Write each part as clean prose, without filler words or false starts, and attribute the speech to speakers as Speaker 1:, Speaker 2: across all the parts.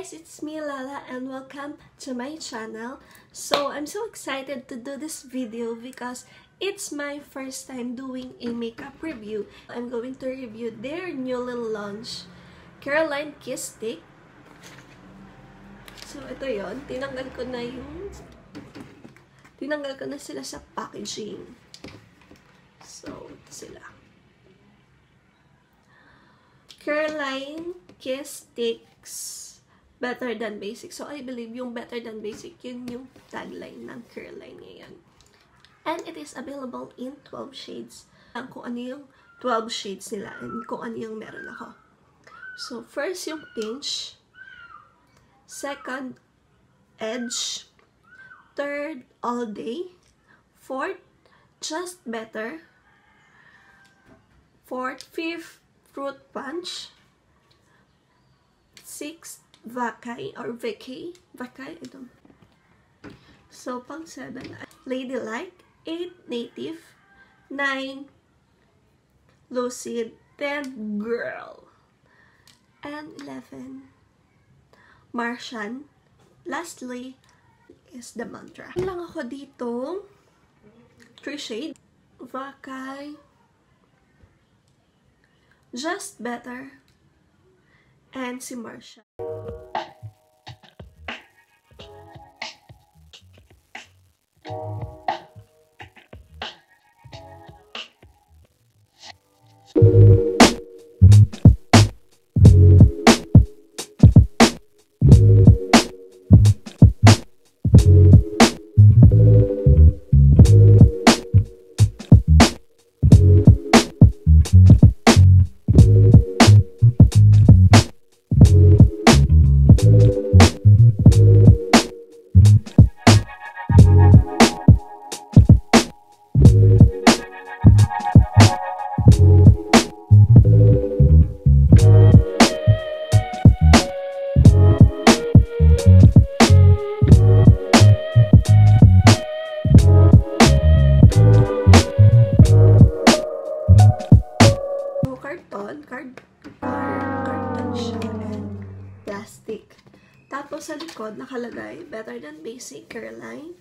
Speaker 1: It's me, Lala, and welcome to my channel. So I'm so excited to do this video because it's my first time doing a makeup review. I'm going to review their new little launch, Caroline Kiss Stick. So ito yon, tinanggal ko na sila sa packaging. So ito sila, Caroline Kiss Sticks, better than basic. So I believe yung better than basic, yun yung tagline ng Caroline ngayon. And it is available in 12 shades. Kung ano yung 12 shades nila and kung ano yung meron ako. So first yung pinch, second edge, third all day, fourth just better, fourth, fifth fruit punch, sixth Vacay or Vacay, ito. So, pang 7, Ladylike, 8, Native, 9, Lucid, 10, Girl, and 11, Martian. Lastly, is the Mantra. Lang ako dito, 3 shade, Vacay, Just Better, and si Martian. Carton siya and plastic. Tapos sa likod nakalagay better than basic, Caroline,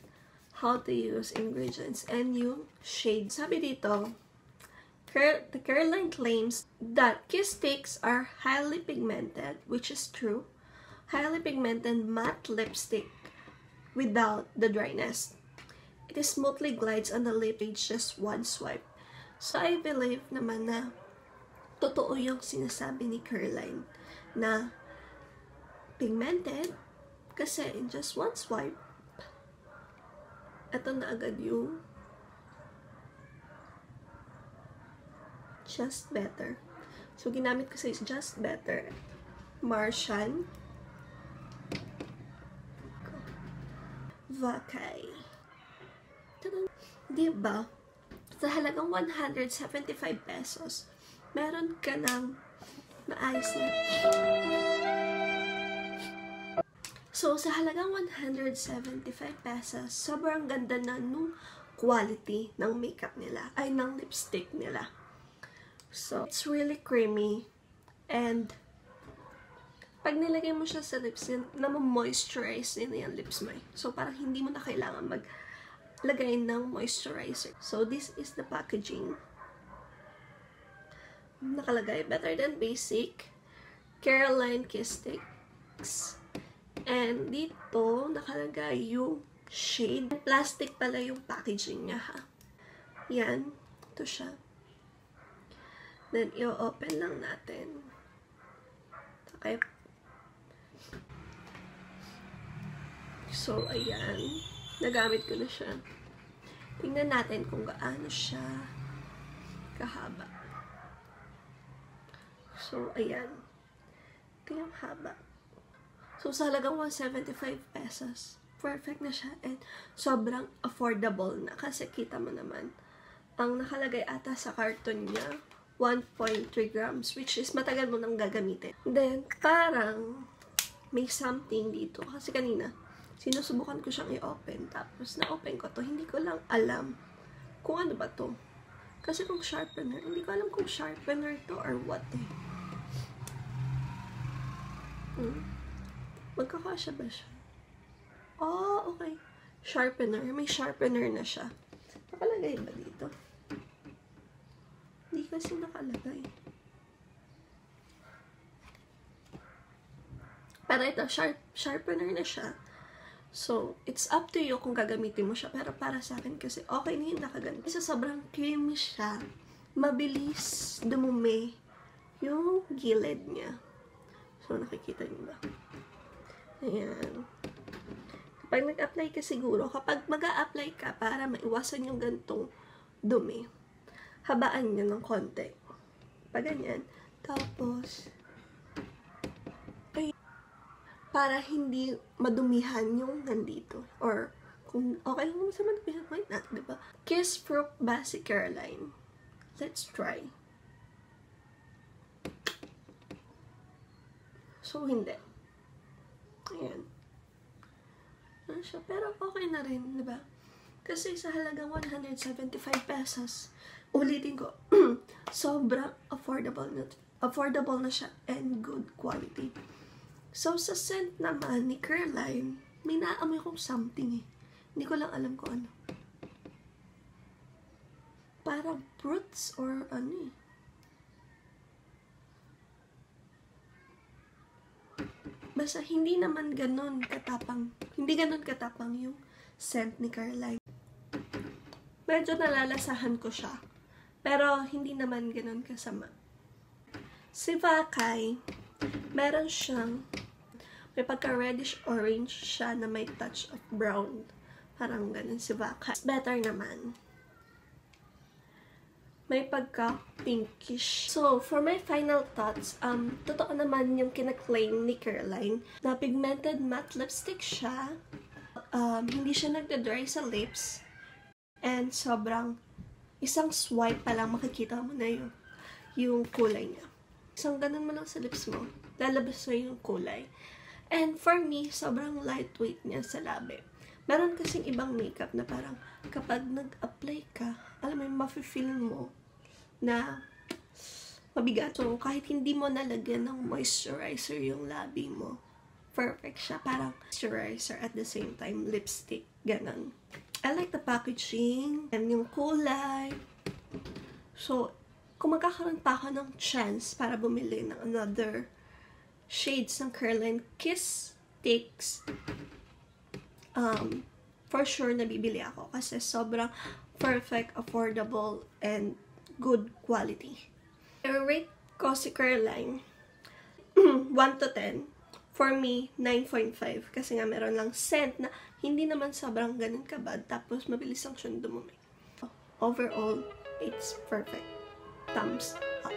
Speaker 1: how to use ingredients, and yung shade. Sabi dito, the Caroline claims that kiss sticks are highly pigmented, which is true. Highly pigmented matte lipstick without the dryness. It smoothly glides on the lip with just one swipe. So I believe naman na totoo yung sinasabi ni Caroline na pigmented kasi in just one swipe, ito na agad yung Just Better. So, ginamit ko sa Just Better, Martian, Vacay. Diba? Sa halagang 175 pesos, meron ka ng maayos na. So, sa halagang 175 pesos, sobrang ganda na nung quality ng makeup nila, ay ng lipstick nila. So, it's really creamy. And, pag nilagay mo siya sa lips, na-moisturize din yung lips mo. So, parang hindi mo na kailangan maglagay ng moisturizer. So, this is the packaging. Nakalagay better than basic, Caroline Kiss Sticks, and dito nakalagay yung shade. Plastic pala yung packaging niya, ha. Yan, ito siya. Then i-open lang natin. Okay, so ayan, nagamit ko na siya. Tingnan natin kung gaano siya kahaba. So, ayan. Ito yung haba. So, sa halagang 175 pesos, perfect na siya. And sobrang affordable na. Kasi kita mo naman, ang nakalagay ata sa carton niya 1.3 grams, which is matagal mo nang gagamitin. Then, parang may something dito. Kasi kanina, sinusubukan ko siyang i-open. Tapos, na-open ko to. Hindi ko lang alam kung ano ba to. Kasi kung sharpener, hindi ko alam kung sharpener to or what eh. Magkakasya ba siya? Oh, okay. Sharpener. May sharpener na siya. Nakalagay ba dito? Hindi kasi nakalagay. Pero ito, sharpener na siya. So, it's up to you kung gagamitin mo siya. Pero para sa akin kasi, okay na yun nakaganito. Kasi sobrang creamy siya. Mabilis dumumi yung gilid niya. So, nakikita niyo ba? Ayan. Kapag nag-apply ka siguro, kapag mag-a-apply ka para maiwasan yung gantong dumi, habaan nyo ng konti. Pag ganyan. Tapos, para hindi madumihan yung nandito. Or, kung okay lang naman sa madumihan, why not, diba? Kiss Fruit Basic Caroline. Let's try. So, hindi. Ayan. Ano siya? Pero okay na rin, diba? Kasi sa halagang 175 pesos, ulitin ko, sobrang affordable na siya and good quality. So, sa scent naman ni Caroline, may naamoy kong something eh. Hindi ko lang alam kung ano. Parang fruits or ano eh. Basta hindi naman ganon katapang. Hindi ganon katapang yung scent ni Caroline. Medyo nalalasahan ko siya. Pero hindi naman ganon kasama. Si Vacay, meron siyang may pagka-reddish orange siya na may touch of brown. Parang ganun si Vacay. Better naman. May pagka-pinkish. So, for my final thoughts, totoo naman yung kina-claim ni Caroline na pigmented matte lipstick siya. Hindi siya nagda-dry sa lips. And sobrang isang swipe pa lang makikita mo na yung kulay niya. Isang ganun mo lang sa lips mo, lalabas na yung kulay. And for me, sobrang lightweight niya sa labi. Meron kasing ibang makeup na parang kapag nag-apply ka, alam mo yung mafe-feel mo na mabigat. So, kahit hindi mo nalagyan ng moisturizer yung labi mo, perfect siya. Parang moisturizer at the same time, lipstick. Ganon. I like the packaging and yung kulay. So, kung magkakaroon pa ako ng chance para bumili ng another shades ng Caroline Kiss Sticks, for sure nabibili ako kasi sobrang perfect, affordable, and good quality. I-rate ko si Caroline 1 to 10. For me, 9.5 kasi nga meron lang scent na hindi naman sobrang ganun kabad tapos mabilis lang siyang dumumi. Overall, it's perfect. Thumbs up.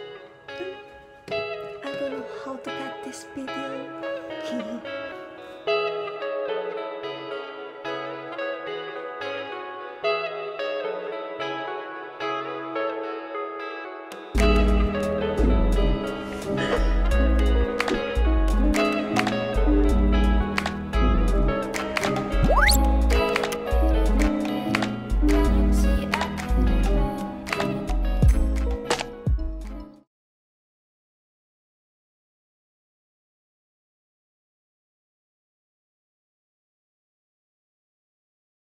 Speaker 1: I don't know how to cut this video.